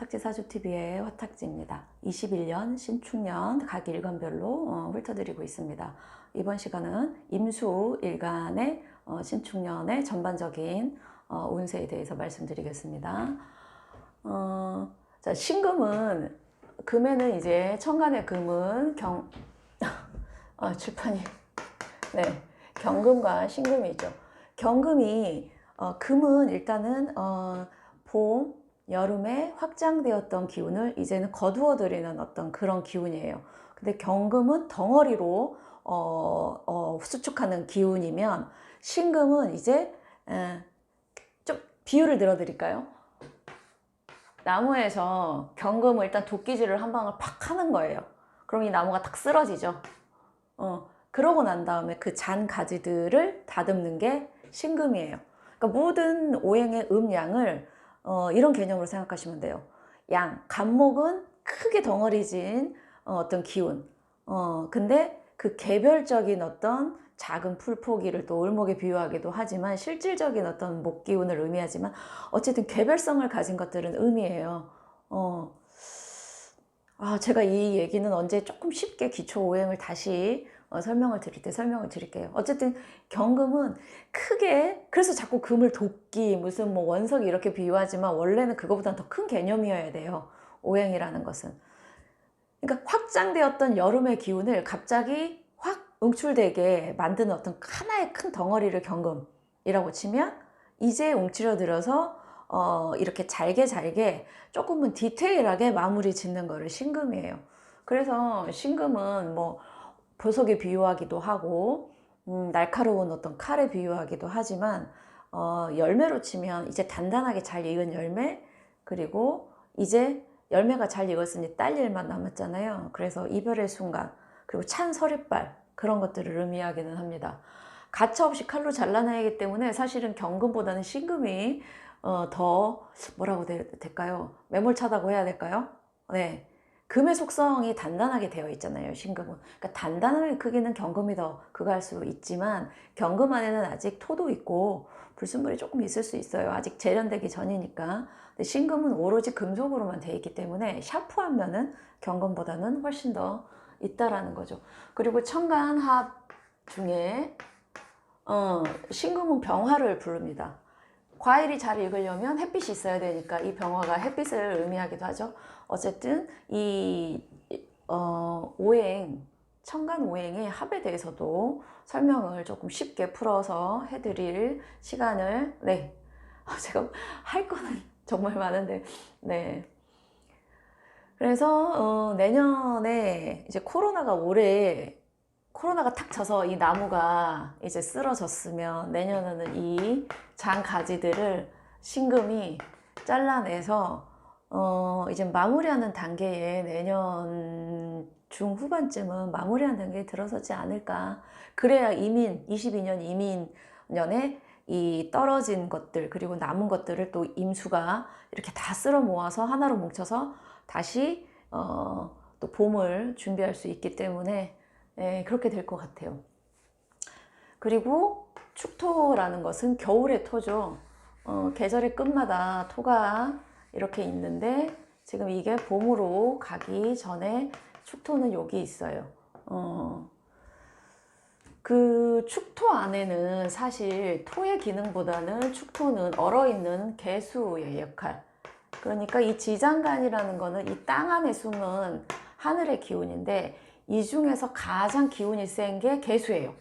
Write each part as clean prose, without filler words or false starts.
화탁지 사주TV의 화탁지입니다. 21년 신축년 각 일간별로 훑어드리고 있습니다. 이번 시간은 임수일간의 신축년의 전반적인 운세에 대해서 말씀드리겠습니다. 자, 신금은, 금에는 이제 천간의 금은 출판이, 네, 경금과 신금이 있죠. 경금이, 금은 일단은, 봄, 여름에 확장되었던 기운을 이제는 거두어들이는 어떤 그런 기운이에요. 근데 경금은 덩어리로 수축하는 기운이면, 신금은 이제 좀 비유를 들어드릴까요? 나무에서 경금을 일단 도끼질을 한 방울 팍 하는 거예요. 그럼 이 나무가 탁 쓰러지죠. 그러고 난 다음에 그 잔 가지들을 다듬는 게 신금이에요. 그러니까 모든 오행의 음양을 이런 개념으로 생각하시면 돼요. 양, 간목은 크게 덩어리진 어떤 기운. 근데 그 개별적인 어떤 작은 풀포기를 또 을목에 비유하기도 하지만 실질적인 어떤 목 기운을 의미하지만 어쨌든 개별성을 가진 것들은 의미해요. 제가 이 얘기는 언제 조금 쉽게 기초 오행을 다시 설명을 드릴 때 설명을 드릴게요. 어쨌든 경금은 크게, 그래서 자꾸 금을 도끼 무슨 뭐 원석이 이렇게 비유하지만 원래는 그거보다는 더 큰 개념이어야 돼요. 오행이라는 것은. 그러니까 확장되었던 여름의 기운을 갑자기 확 응출되게 만드는 어떤 하나의 큰 덩어리를 경금이라고 치면 이제 움츠러들어서 이렇게 잘게 조금은 디테일하게 마무리 짓는 거를 신금이에요. 그래서 신금은 뭐 보석에 비유하기도 하고 날카로운 어떤 칼에 비유하기도 하지만 열매로 치면 이제 단단하게 잘 익은 열매, 그리고 이제 열매가 잘 익었으니 딸 일만 남았잖아요. 그래서 이별의 순간, 그리고 찬 서리빨, 그런 것들을 의미하기는 합니다. 가차없이 칼로 잘라내기 때문에 사실은 경금보다는 신금이 더 뭐라고 될까요? 매몰차다고 해야 될까요? 네. 금의 속성이 단단하게 되어 있잖아요, 신금은. 그러니까 단단함의 크기는 경금이 더 그거할 수 있지만 경금 안에는 아직 토도 있고 불순물이 조금 있을 수 있어요. 아직 재련되기 전이니까. 근데 신금은 오로지 금속으로만 되어 있기 때문에 샤프한 면은 경금보다는 훨씬 더 있다라는 거죠. 그리고 천간합 중에 신금은 병화를 부릅니다. 과일이 잘 익으려면 햇빛이 있어야 되니까 이 병화가 햇빛을 의미하기도 하죠. 어쨌든 이 오행, 천간 오행의 합에 대해서도 설명을 조금 쉽게 풀어서 해드릴 시간을, 네, 제가 할 거는 정말 많은데, 네. 그래서 내년에 이제 코로나가 탁 쳐서 이 나무가 이제 쓰러졌으면 내년에는 이 장 가지들을 신금이 잘라내서 이제 마무리하는 단계에 내년 중후반쯤은 마무리하는 단계에 들어서지 않을까. 그래야 22년 이민년에 이 떨어진 것들, 그리고 남은 것들을 또 임수가 이렇게 다 쓸어 모아서 하나로 뭉쳐서 다시 또 봄을 준비할 수 있기 때문에 그렇게 될 것 같아요. 그리고 축토라는 것은 겨울의 토죠. 계절의 끝마다 토가 이렇게 있는데 지금 이게 봄으로 가기 전에 축토는 여기 있어요. 그 축토 안에는 사실 토의 기능보다는 축토는 얼어있는 개수의 역할. 그러니까 이 지장간이라는 거는 이 땅 안에 숨은 하늘의 기운인데 이 중에서 가장 기운이 센 게 개수예요.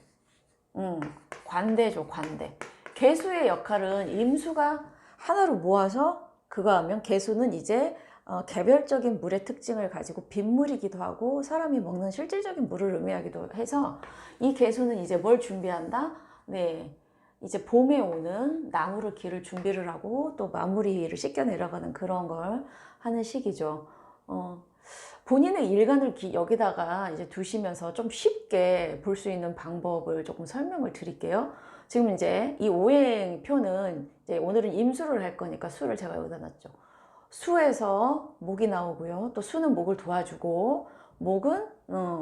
관대죠, 관대. 개수의 역할은 임수가 하나로 모아서 그거 하면 개수는 이제 개별적인 물의 특징을 가지고 빗물이기도 하고 사람이 먹는 실질적인 물을 의미하기도 해서 이 개수는 이제 뭘 준비한다? 네, 이제 봄에 오는 나무를 기를 준비를 하고 또 마무리를 씻겨 내려가는 그런 걸 하는 시기죠. 본인의 일간을 여기다가 이제 두시면서 좀 쉽게 볼 수 있는 방법을 조금 설명을 드릴게요. 지금 이제 이 오행표는 이제 오늘은 임수를 할 거니까 수를 제가 여기다 놨죠. 수에서 목이 나오고요. 또 수는 목을 도와주고, 목은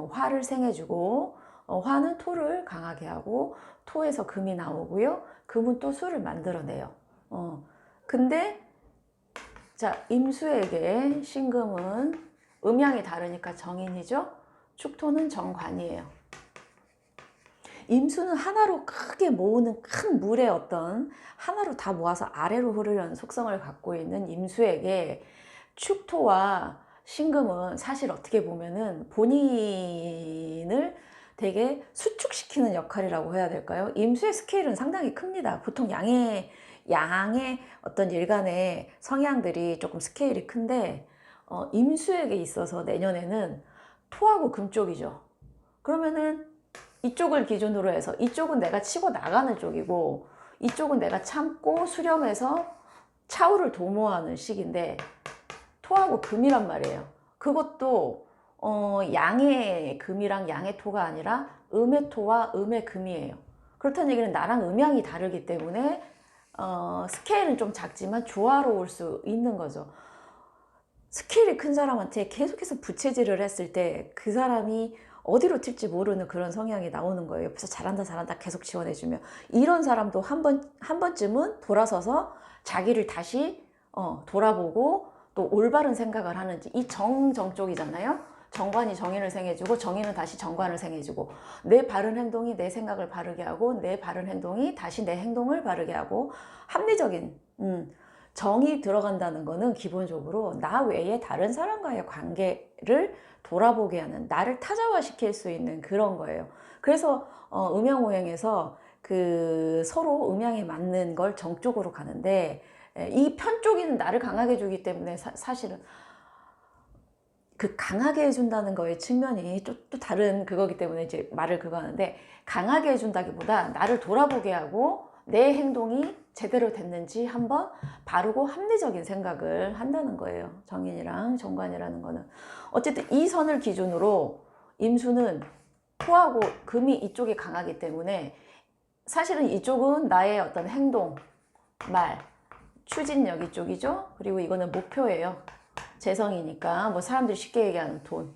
화를 생해주고, 화는 토를 강하게 하고, 토에서 금이 나오고요. 금은 또 수를 만들어내요. 근데 자, 임수에게 신금은 음양이 다르니까 정인이죠. 축토는 정관이에요. 임수는 하나로 크게 모으는 큰 물의 어떤 하나로 다 모아서 아래로 흐르려는 속성을 갖고 있는 임수에게 축토와 신금은 사실 어떻게 보면은 본인을 되게 수축시키는 역할이라고 해야 될까요? 임수의 스케일은 상당히 큽니다. 보통 양의 어떤 일간의 성향들이 조금 스케일이 큰데 임수에게 있어서 내년에는 토하고 금 쪽이죠. 그러면은 이쪽을 기준으로 해서 이쪽은 내가 치고 나가는 쪽이고 이쪽은 내가 참고 수렴해서 차후를 도모하는 시기인데 토하고 금이란 말이에요. 그것도 양의 금이랑 양의 토가 아니라 음의 토와 음의 금이에요. 그렇다는 얘기는 나랑 음양이 다르기 때문에 스케일은 좀 작지만 조화로울 수 있는 거죠. 스케일이 큰 사람한테 계속해서 부채질을 했을 때 그 사람이 어디로 튈지 모르는 그런 성향이 나오는 거예요. 옆에서 잘한다 잘한다 계속 지원해주면 이런 사람도 한 번쯤은 돌아서서 자기를 다시 돌아보고 또 올바른 생각을 하는지, 이 정쪽이잖아요. 정관이 정인을 생해주고 정인은 다시 정관을 생해주고, 내 바른 행동이 내 생각을 바르게 하고 내 바른 행동이 다시 내 행동을 바르게 하고, 합리적인 정이 들어간다는 거는 기본적으로 나 외에 다른 사람과의 관계를 돌아보게 하는, 나를 타자화시킬 수 있는 그런 거예요. 그래서 음양오행에서 그 서로 음양에 맞는 걸 정쪽으로 가는데, 이 편 쪽이는 나를 강하게 해주기 때문에 사실은 그 강하게 해준다는 거의 측면이 또 다른 그거기 때문에 이제 말을 그거 하는데, 강하게 해준다기보다 나를 돌아보게 하고 내 행동이 제대로 됐는지 한번 바르고 합리적인 생각을 한다는 거예요. 정인이랑 정관이라는 거는. 어쨌든 이 선을 기준으로 임수는 토하고 금이 이쪽이 강하기 때문에 사실은 이쪽은 나의 어떤 행동, 말, 추진력 이쪽이죠. 그리고 이거는 목표예요. 재성이니까 뭐 사람들이 쉽게 얘기하는 돈.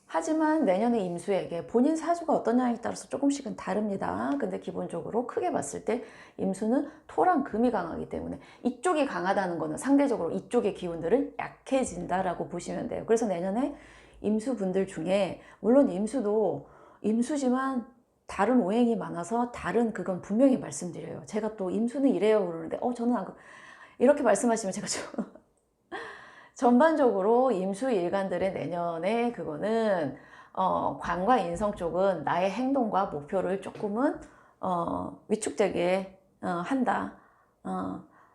하지만 내년에 임수에게 본인 사주가 어떠냐에 따라서 조금씩은 다릅니다. 근데 기본적으로 크게 봤을 때 임수는 토랑 금이 강하기 때문에 이쪽이 강하다는 거는 상대적으로 이쪽의 기운들은 약해진다라고 보시면 돼요. 그래서 내년에 임수분들 중에 물론 임수도 임수지만 다른 오행이 많아서 다른 그건 분명히 말씀드려요. 제가 또 임수는 이래요 그러는데 저는 이렇게 말씀하시면 제가 좀 전반적으로 임수일간들의 내년에 그거는 관과 인성 쪽은 나의 행동과 목표를 조금은 위축되게 한다.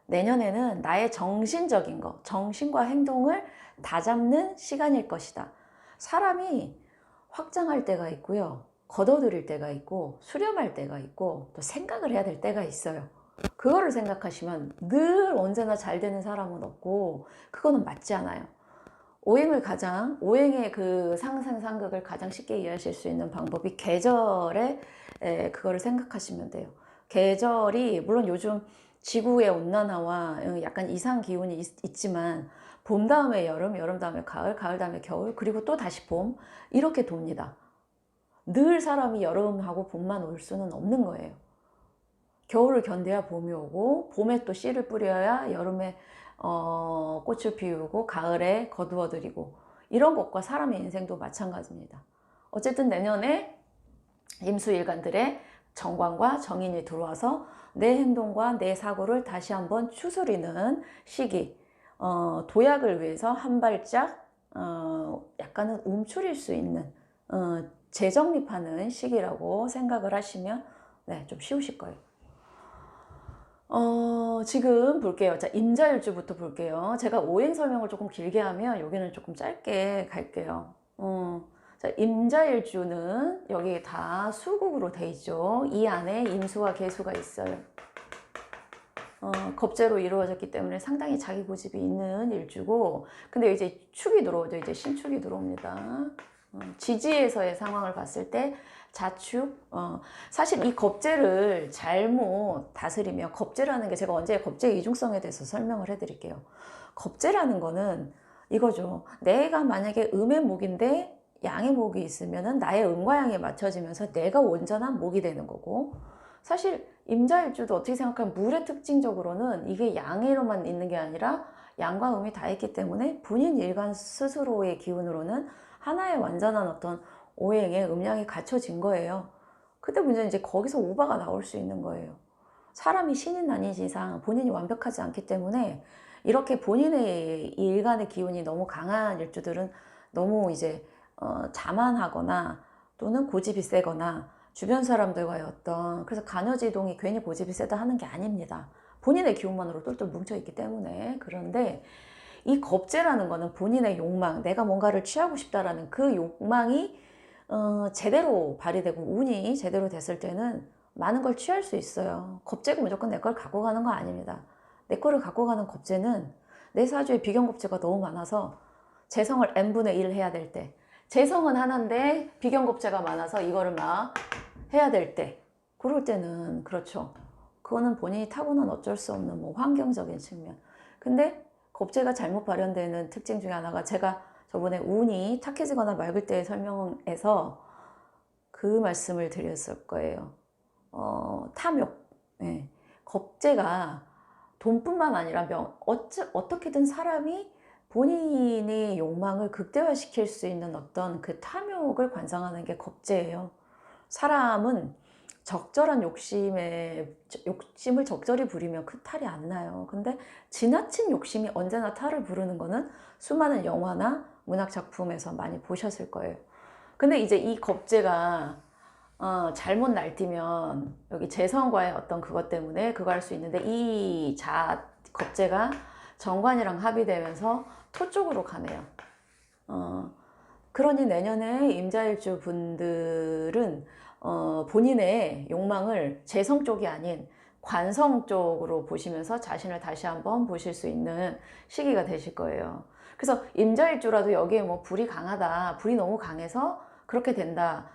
내년에는 나의 정신적인 거, 정신과 행동을 다잡는 시간일 것이다. 사람이 확장할 때가 있고요, 걷어들일 때가 있고, 수렴할 때가 있고, 또 생각을 해야 될 때가 있어요. 그거를 생각하시면 늘 언제나 잘 되는 사람은 없고, 그거는 맞지 않아요. 오행의 그 상상상극을 가장 쉽게 이해하실 수 있는 방법이 계절에 그거를 생각하시면 돼요. 계절이 물론 요즘 지구의 온난화와 약간 이상 기온이 있지만 봄 다음에 여름, 여름 다음에 가을, 가을 다음에 겨울, 그리고 또 다시 봄, 이렇게 돕니다. 늘 사람이 여름하고 봄만 올 수는 없는 거예요. 겨울을 견뎌야 봄이 오고, 봄에 또 씨를 뿌려야 여름에 꽃을 피우고, 가을에 거두어들이고, 이런 것과 사람의 인생도 마찬가지입니다. 어쨌든 내년에 임수일간들의 정관과 정인이 들어와서 내 행동과 내 사고를 다시 한번 추스리는 시기, 도약을 위해서 한 발짝 약간은 움츠릴 수 있는 재정립하는 시기라고 생각을 하시면 좀 쉬우실 거예요. 지금 볼게요. 자, 임자일주부터 볼게요. 제가 오행 설명을 조금 길게 하면 여기는 조금 짧게 갈게요. 자, 임자일주는 여기 다 수국으로 돼 있죠. 이 안에 임수와 계수가 있어요. 겁재로 이루어졌기 때문에 상당히 자기 고집이 있는 일주고, 근데 이제 축이 들어오죠. 이제 신축이 들어옵니다. 지지에서의 상황을 봤을 때 자축, 사실 이 겁재를 잘못 다스리면, 겁재라는 게 제가 언제 겁재의 이중성에 대해서 설명을 해드릴게요. 겁재라는 거는 이거죠. 내가 만약에 음의 목인데 양의 목이 있으면은 나의 음과 양에 맞춰지면서 내가 온전한 목이 되는 거고, 사실 임자일주도 어떻게 생각하면 물의 특징적으로는 이게 양으로만 있는 게 아니라 양과 음이 다 있기 때문에 본인 일간 스스로의 기운으로는 하나의 완전한 어떤 오행의 음량이 갖춰진 거예요. 그때 문제는 이제 거기서 오바가 나올 수 있는 거예요. 사람이 신인 아닌 이상 본인이 완벽하지 않기 때문에 이렇게 본인의 일간의 기운이 너무 강한 일주들은 너무 이제 자만하거나 또는 고집이 세거나 주변 사람들과의 어떤, 그래서 간여지동이 괜히 고집이 세다 하는 게 아닙니다. 본인의 기운만으로 똘똘 뭉쳐있기 때문에. 그런데 이 겁재라는 거는 본인의 욕망, 내가 뭔가를 취하고 싶다라는 그 욕망이 제대로 발휘되고 운이 제대로 됐을 때는 많은 걸 취할 수 있어요. 겁재가 무조건 내 걸 갖고 가는 거 아닙니다. 내 거를 갖고 가는 겁재는 내 사주에 비견겁재가 너무 많아서 재성을 n분의 1 해야 될 때, 재성은 하나인데 비견겁재가 많아서 이거를 막 해야 될 때, 그럴 때는 그렇죠. 그거는 본인이 타고난 어쩔 수 없는 뭐 환경적인 측면. 근데 겁재가 잘못 발현되는 특징 중에 하나가, 제가 저번에 운이 탁해지거나 맑을 때의 설명에서 그 말씀을 드렸을 거예요. 탐욕. 네. 겁재가 돈뿐만 아니라 어떻게든 사람이 본인의 욕망을 극대화시킬 수 있는 어떤 그 탐욕을 관상하는 게 겁재예요. 사람은 적절한 욕심을 적절히 부리면 그 탈이 안 나요. 근데 지나친 욕심이 언제나 탈을 부르는 거는 수많은 영화나 문학 작품에서 많이 보셨을 거예요. 근데 이제 이 겁재가 잘못 날뛰면 여기 재성과의 어떤 그것 때문에 그거 할 수 있는데, 이 겁재가 정관이랑 합의되면서 토 쪽으로 가네요. 그러니 내년에 임자일주 분들은 본인의 욕망을 재성 쪽이 아닌 관성 쪽으로 보시면서 자신을 다시 한번 보실 수 있는 시기가 되실 거예요. 그래서 임자일주라도 여기에 뭐 불이 강하다, 불이 너무 강해서 그렇게 된다,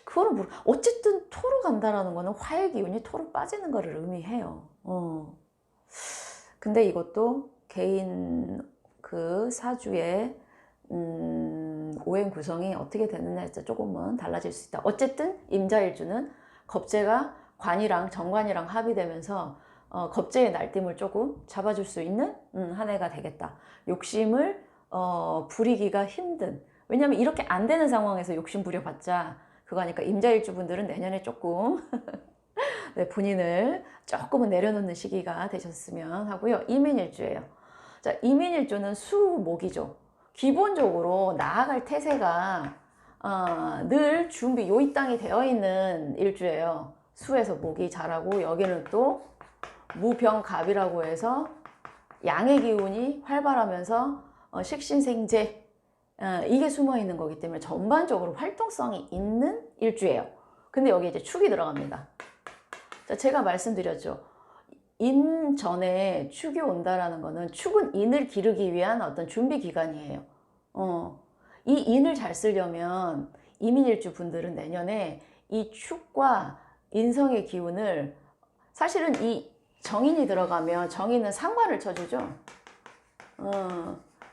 그거는 어쨌든 토로 간다라는 거는 화의 기운이 토로 빠지는 거를 의미해요. 근데 이것도 개인 그 사주의 오행 구성이 어떻게 되느냐에 따라 조금은 달라질 수 있다. 어쨌든 임자일주는 겁재가 관이랑 정관이랑 합의되면서 겁재의 날림을 조금 잡아줄 수 있는 한 해가 되겠다. 욕심을 부리기가 힘든, 왜냐면 이렇게 안 되는 상황에서 욕심 부려봤자 그거 하니까 임자일주 분들은 내년에 조금 네, 본인을 조금은 내려놓는 시기가 되셨으면 하고요. 이민일주예요. 자, 이민일주는 수목이죠. 기본적으로 나아갈 태세가 늘 준비 요입당이 되어 있는 일주예요. 수에서 목이 자라고, 여기는 또 무병갑이라고 해서 양의 기운이 활발하면서 식신생재, 이게 숨어 있는 거기 때문에 전반적으로 활동성이 있는 일주예요. 근데 여기 이제 축이 들어갑니다. 자, 제가 말씀드렸죠. 인 전에 축이 온다라는 거는, 축은 인을 기르기 위한 어떤 준비 기간이에요. 이 인을 잘 쓰려면 이민일주 분들은 내년에 이 축과 인성의 기운을, 사실은 이 정인이 들어가면 정인은 상관을 쳐주죠.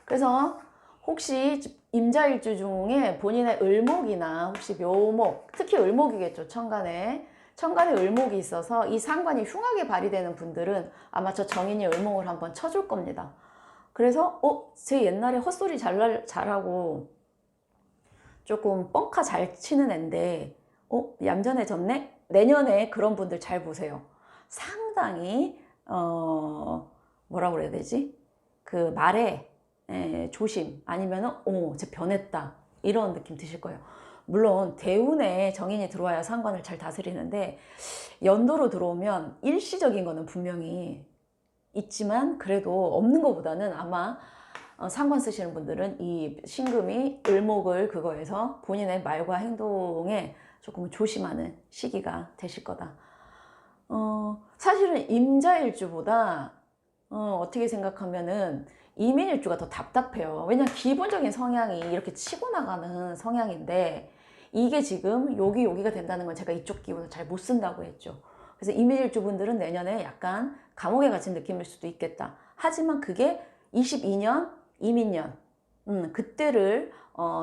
그래서 혹시 임자일주 중에 본인의 을목이나 혹시 묘목, 특히 을목이겠죠. 천간에 을목이 있어서 이 상관이 흉하게 발휘되는 분들은 아마 저 정인이 을목을 한번 쳐줄 겁니다. 그래서 제 옛날에 헛소리 잘하고 조금 뻥카 잘 치는 앤데 얌전해졌네? 내년에 그런 분들 잘 보세요. 상당히 뭐라고 그래야 되지? 그 말에 조심, 아니면은 쟤 변했다, 이런 느낌 드실 거예요. 물론 대운에 정인이 들어와야 상관을 잘 다스리는데, 연도로 들어오면 일시적인 거는 분명히 있지만 그래도 없는 것보다는 아마 상관 쓰시는 분들은 이 신금이 을목을 그거에서 본인의 말과 행동에 조금 조심하는 시기가 되실 거다. 사실은 임자일주보다 어떻게 생각하면은 이민일주가 더 답답해요. 왜냐면 기본적인 성향이 이렇게 치고 나가는 성향인데, 이게 지금 여기가 된다는 건 제가 이쪽 기운을 잘 못 쓴다고 했죠. 그래서 이민일주 분들은 내년에 약간 감옥에 갇힌 느낌일 수도 있겠다. 하지만 그게 22년 이민년, 그때를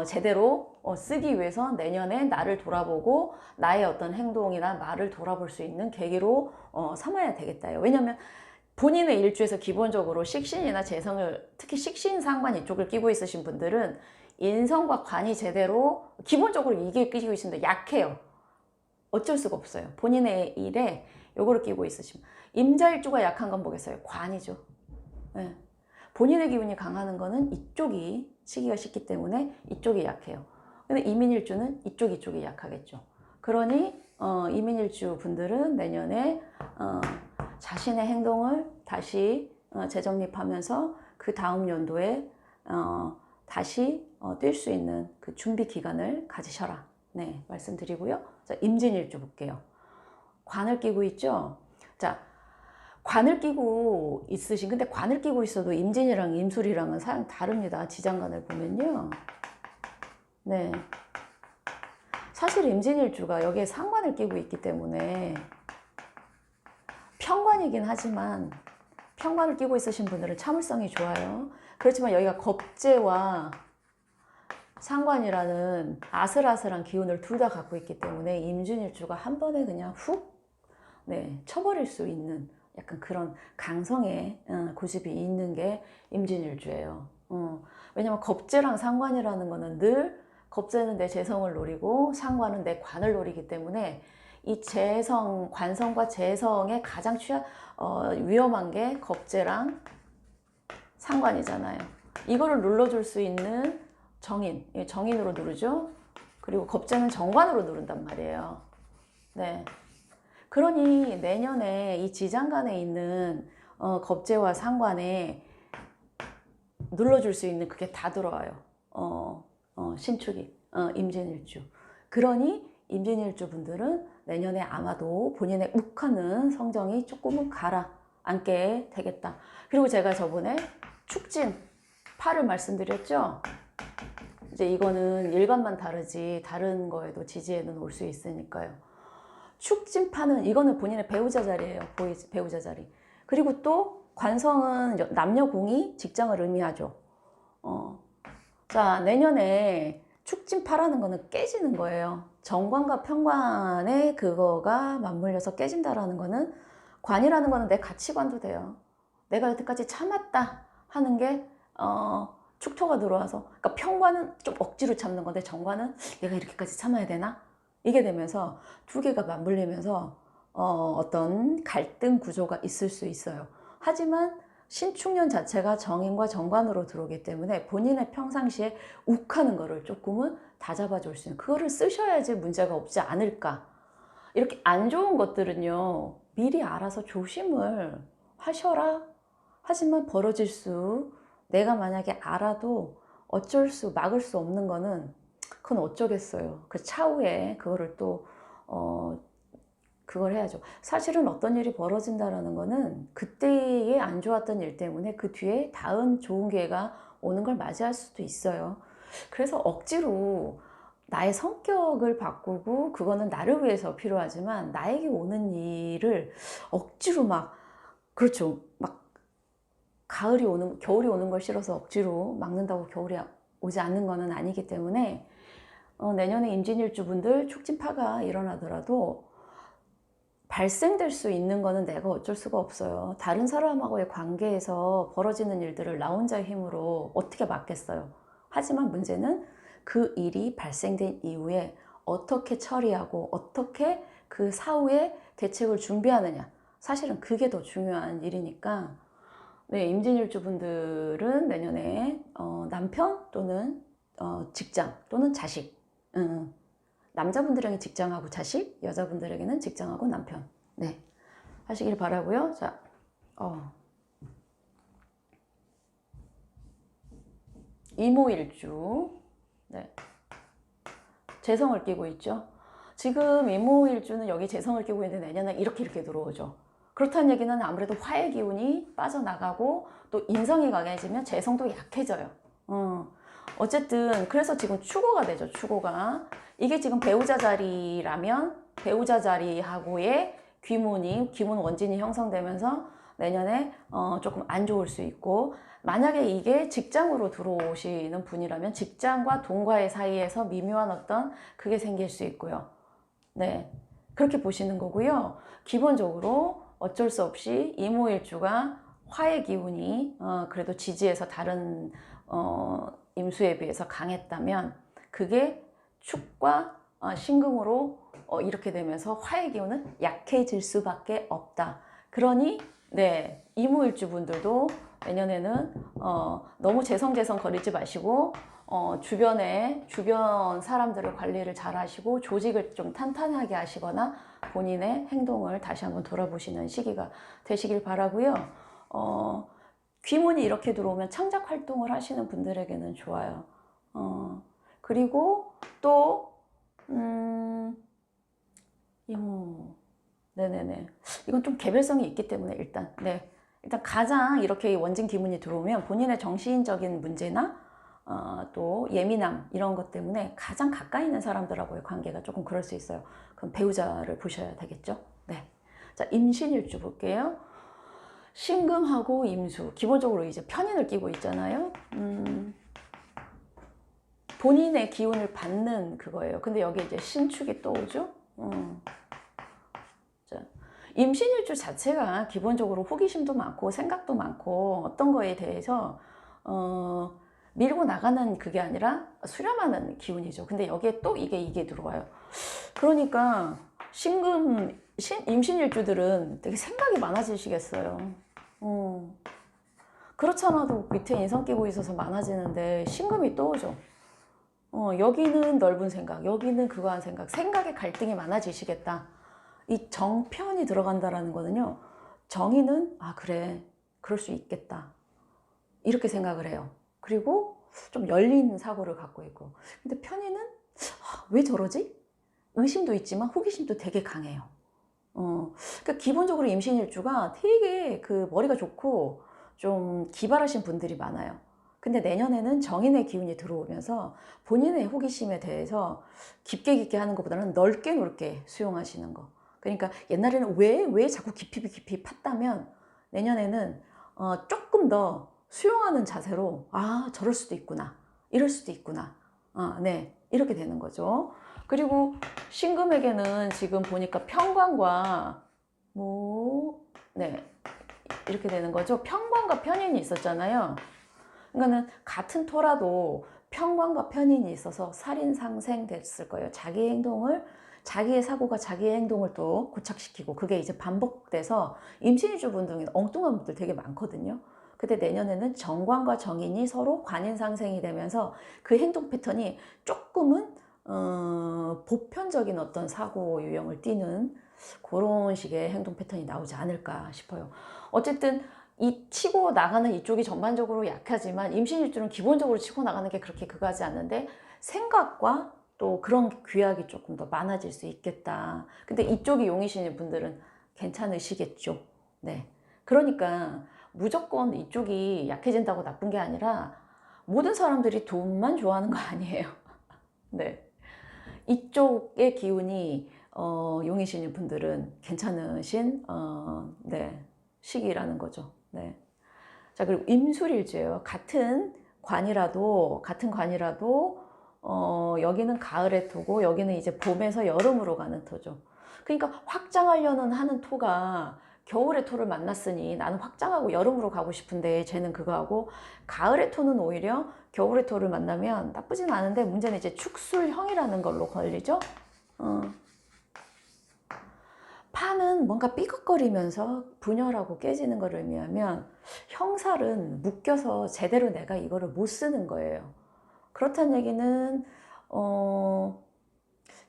제대로 쓰기 위해서 내년에 나를 돌아보고 나의 어떤 행동이나 말을 돌아볼 수 있는 계기로 삼아야 되겠다요. 왜냐면 본인의 일주에서 기본적으로 식신이나 재성을, 특히 식신 상관 이쪽을 끼고 있으신 분들은 인성과 관이 제대로, 기본적으로 이게 끼고 있으면 약해요. 어쩔 수가 없어요. 본인의 일에 요거를 끼고 있으시면. 임자일주가 약한 건 뭐겠어요? 관이죠. 네. 본인의 기운이 강하는 거는 이쪽이 치기가 쉽기 때문에 이쪽이 약해요. 근데 이민일주는 이쪽이 약하겠죠. 그러니 이민일주 분들은 내년에 자신의 행동을 다시 재정립하면서 그 다음 연도에 다시 뛸 수 있는 그 준비 기간을 가지셔라. 네, 말씀드리고요. 자, 임진일주 볼게요. 관을 끼고 있죠. 자, 관을 끼고 있으신, 근데 관을 끼고 있어도 임진이랑 임술이랑은 사양 다릅니다. 지장간을 보면요. 네. 사실 임진일주가 여기에 상관을 끼고 있기 때문에 편관이긴 하지만, 편관을 끼고 있으신 분들은 참을성이 좋아요. 그렇지만 여기가 겁재와 상관이라는 아슬아슬한 기운을 둘 다 갖고 있기 때문에 임진일주가 한 번에 그냥 훅 쳐버릴 수 있는 약간 그런 강성의 고집이 있는 게 임진일주예요. 왜냐면 겁재랑 상관이라는 거는 늘, 겁재는 내 재성을 노리고 상관은 내 관을 노리기 때문에 이 재성, 관성과 재성의 가장 위험한 게 겁재랑 상관이잖아요. 이거를 눌러줄 수 있는 정인, 정인으로 누르죠. 그리고 겁재는 정관으로 누른단 말이에요. 네. 그러니 내년에 이 지장간에 있는 겁재와 상관에 눌러줄 수 있는 그게 다 들어와요. 신축이, 임진일주. 그러니 임진일주 분들은 내년에 아마도 본인의 욱하는 성정이 조금은 가라앉게 되겠다. 그리고 제가 저번에 축진 8을 말씀드렸죠. 이제 이거는 일간만 다르지 다른 거에도 지지에는 올 수 있으니까요. 축진파는 이거는 본인의 배우자 자리예요. 배우자 자리. 그리고 또 관성은 남녀 공이 직장을 의미하죠. 자, 내년에 축진파라는 거는 깨지는 거예요. 정관과 편관의 그거가 맞물려서 깨진다라는 거는, 관이라는 거는 내 가치관도 돼요. 내가 여태까지 참았다 하는 게 축토가 들어와서, 그러니까 편관은 좀 억지로 참는 건데 정관은 내가 이렇게까지 참아야 되나? 이게 되면서 두 개가 맞물리면서 어떤 갈등 구조가 있을 수 있어요. 하지만 신축년 자체가 정인과 정관으로 들어오기 때문에 본인의 평상시에 욱하는 거를 조금은 다 잡아줄 수 있는, 그거를 쓰셔야지 문제가 없지 않을까. 이렇게 안 좋은 것들은요, 미리 알아서 조심을 하셔라. 하지만 벌어질 수, 내가 만약에 알아도 막을 수 없는 거는 그건 어쩌겠어요. 그 차후에 그거를 또 그걸 해야죠. 사실은 어떤 일이 벌어진다라는 거는 그때의 안 좋았던 일 때문에 그 뒤에 다음 좋은 기회가 오는 걸 맞이할 수도 있어요. 그래서 억지로 나의 성격을 바꾸고, 그거는 나를 위해서 필요하지만 나에게 오는 일을 억지로 그렇죠. 겨울이 오는 걸 싫어서 억지로 막는다고 겨울이 오지 않는 거는 아니기 때문에 내년에 임진일주 분들 축진파가 일어나더라도 발생될 수 있는 거는 내가 어쩔 수가 없어요. 다른 사람하고의 관계에서 벌어지는 일들을 나 혼자의 힘으로 어떻게 막겠어요. 하지만 문제는 그 일이 발생된 이후에 어떻게 처리하고 어떻게 그 사후에 대책을 준비하느냐. 사실은 그게 더 중요한 일이니까, 네, 임진일주 분들은 내년에 남편 또는 직장 또는 자식, 남자분들에게는 직장하고 자식, 여자분들에게는 직장하고 남편, 네, 하시길 바라고요. 자, 이모일주, 네, 재성을 끼고 있죠. 지금 이모일주는 여기 재성을 끼고 있는데 내년에 이렇게 들어오죠. 그렇다는 얘기는 아무래도 화의 기운이 빠져나가고 또 인성이 강해지면 재성도 약해져요. 어쨌든 그래서 지금 축오가 되죠. 축오가. 이게 지금 배우자 자리라면 배우자 자리하고의 귀문 원진이 형성되면서 내년에 조금 안 좋을 수 있고, 만약에 이게 직장으로 들어오시는 분이라면 직장과 동과의 사이에서 미묘한 어떤 그게 생길 수 있고요. 네, 그렇게 보시는 거고요. 기본적으로 어쩔 수 없이 이모일주가 화의 기운이 그래도 지지에서 다른 임수에 비해서 강했다면 그게 축과 신금으로 이렇게 되면서 화의 기운은 약해질 수밖에 없다. 그러니 네, 이모일주 분들도 내년에는 너무 재성재성 거리지 마시고 주변 사람들을 관리를 잘 하시고 조직을 좀 탄탄하게 하시거나 본인의 행동을 다시 한번 돌아보시는 시기가 되시길 바라고요. 귀문이 이렇게 들어오면 창작 활동을 하시는 분들에게는 좋아요. 그리고 또 이모 네네네. 이건 좀 개별성이 있기 때문에 일단 가장 이렇게 원진 기문이 들어오면 본인의 정신적인 문제나 또 예민함 이런 것 때문에 가장 가까이 있는 사람들하고의 관계가 조금 그럴 수 있어요. 그럼 배우자를 보셔야 되겠죠. 네. 자, 임신일주 볼게요. 신금하고 임수 기본적으로 이제 편인을 끼고 있잖아요. 본인의 기운을 받는 그거예요. 근데 여기 이제 신축이 또 오죠. 자, 임신일주 자체가 기본적으로 호기심도 많고 생각도 많고 어떤 거에 대해서 밀고 나가는 그게 아니라 수렴하는 기운이죠. 근데 여기에 또 이게 들어와요. 그러니까 임신일주들은 되게 생각이 많아지시겠어요. 그렇잖아도 밑에 인성 끼고 있어서 많아지는데 신금이 또 오죠. 여기는 넓은 생각, 여기는 그거 한 생각, 생각의 갈등이 많아지시겠다. 이 정편이 들어간다라는 거는요. 정의는 그래, 그럴 수 있겠다. 이렇게 생각을 해요. 그리고 좀 열린 사고를 갖고 있고. 근데 편의는 왜 저러지? 의심도 있지만 호기심도 되게 강해요. 그러니까 기본적으로 임신일주가 되게 그 머리가 좋고 좀 기발하신 분들이 많아요. 근데 내년에는 정인의 기운이 들어오면서 본인의 호기심에 대해서 깊게 하는 것보다는 넓게 수용하시는 거. 그러니까 옛날에는 왜 자꾸 깊이 팠다면 내년에는 조금 더 수용하는 자세로 저럴 수도 있구나. 이럴 수도 있구나. 네. 이렇게 되는 거죠. 그리고 신금에게는 지금 보니까 편관과 이렇게 되는 거죠. 편관과 편인이 있었잖아요. 그러니까는 같은 토라도 편관과 편인이 있어서 살인상생 됐을 거예요. 자기의 사고가 자기의 행동을 또 고착시키고 그게 이제 반복돼서 임신일주 분들은 엉뚱한 분들 되게 많거든요. 근데 내년에는 정관과 정인이 서로 관인상생이 되면서 그 행동 패턴이 조금은 보편적인 어떤 사고 유형을 띠는 그런 식의 행동 패턴이 나오지 않을까 싶어요. 어쨌든 이 치고 나가는 이쪽이 전반적으로 약하지만 임신일주는 기본적으로 치고 나가는 게 그렇게 그거하지 않는데 생각과 또 그런 귀약이 조금 더 많아질 수 있겠다. 근데 이쪽이 용이신 분들은 괜찮으시겠죠. 네. 그러니까 무조건 이쪽이 약해진다고 나쁜 게 아니라 모든 사람들이 돈만 좋아하는 거 아니에요. 네. 이쪽의 기운이 용이신 분들은 괜찮으신 시기라는 거죠. 네. 자, 그리고 임술일주예요. 같은 관이라도 여기는 가을의 토고 여기는 이제 봄에서 여름으로 가는 토죠. 그러니까 확장하려는 하는 토가 겨울의 토를 만났으니 나는 확장하고 여름으로 가고 싶은데 쟤는 그거 하고 가을의 토는 오히려 겨울의 토를 만나면 나쁘진 않은데 문제는 이제 축술형이라는 걸로 걸리죠. 판은 뭔가 삐걱거리면서 분열하고 깨지는 걸 의미하면 형살은 묶여서 제대로 내가 이거를 못 쓰는 거예요. 그렇다는 얘기는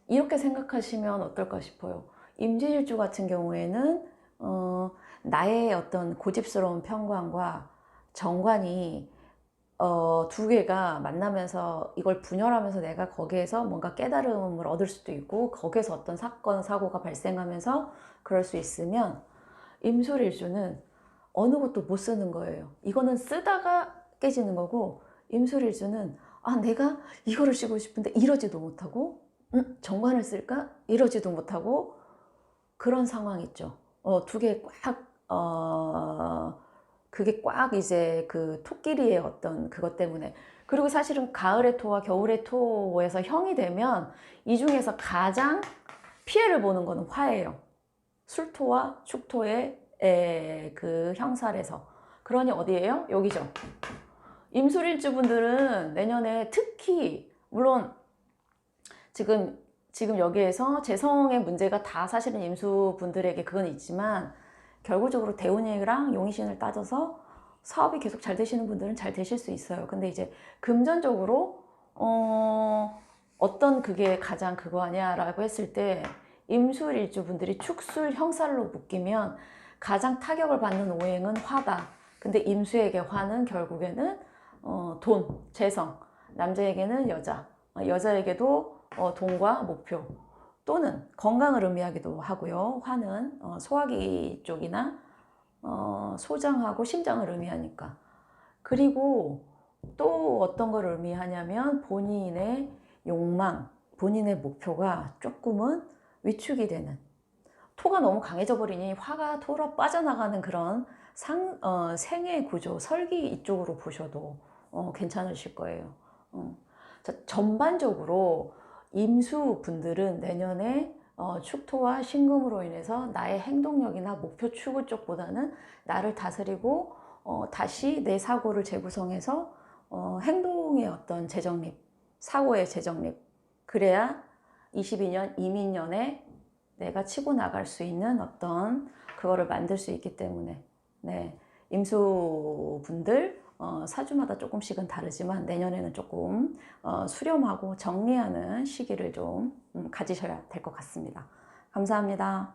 이렇게 생각하시면 어떨까 싶어요. 임진일주 같은 경우에는 나의 어떤 고집스러운 편관과 정관이 두 개가 만나면서 이걸 분열하면서 내가 거기에서 뭔가 깨달음을 얻을 수도 있고 거기에서 어떤 사건, 사고가 발생하면서 그럴 수 있으면 임술일주는 어느 것도 못 쓰는 거예요. 이거는 쓰다가 깨지는 거고 임술일주는 내가 이거를 쓰고 싶은데 이러지도 못하고 정관을 쓸까? 이러지도 못하고 그런 상황 있죠. 두 개 꽉 그게 꽉 이제 그 토끼리의 어떤 그것 때문에. 그리고 사실은 가을의 토와 겨울의 토에서 형이 되면 이 중에서 가장 피해를 보는 거는 화예요. 술토와 축토의 그 형살에서. 그러니 어디예요? 여기죠. 임술일주분들은 내년에 특히 물론 지금 여기에서 재성의 문제가 다 사실은 임수분들에게 그건 있지만 결국적으로 대운이랑 용의신을 따져서 사업이 계속 잘 되시는 분들은 잘 되실 수 있어요. 근데 이제 금전적으로 어떤 그게 가장 그거 아니야라고 했을 때 임술일주분들이 축술 형살로 묶이면 가장 타격을 받는 오행은 화다. 근데 임수에게 화는 결국에는 돈, 재성, 남자에게는 여자, 여자에게도 돈과 목표 또는 건강을 의미하기도 하고요. 화는 소화기 쪽이나 소장하고 심장을 의미하니까. 그리고 또 어떤 걸 의미하냐면 본인의 욕망, 본인의 목표가 조금은 위축이 되는, 토가 너무 강해져 버리니 화가 토로 빠져나가는 그런 생애 구조, 설기 이쪽으로 보셔도 괜찮으실 거예요. 자, 전반적으로 임수 분들은 내년에 축토와 신금으로 인해서 나의 행동력이나 목표 추구 쪽보다는 나를 다스리고 다시 내 사고를 재구성해서 행동의 어떤 재정립, 사고의 재정립, 그래야 22년 이민년에 내가 치고 나갈 수 있는 어떤 그거를 만들 수 있기 때문에 네, 임수분들 사주마다 조금씩은 다르지만 내년에는 조금 수렴하고 정리하는 시기를 좀 가지셔야 될 것 같습니다. 감사합니다.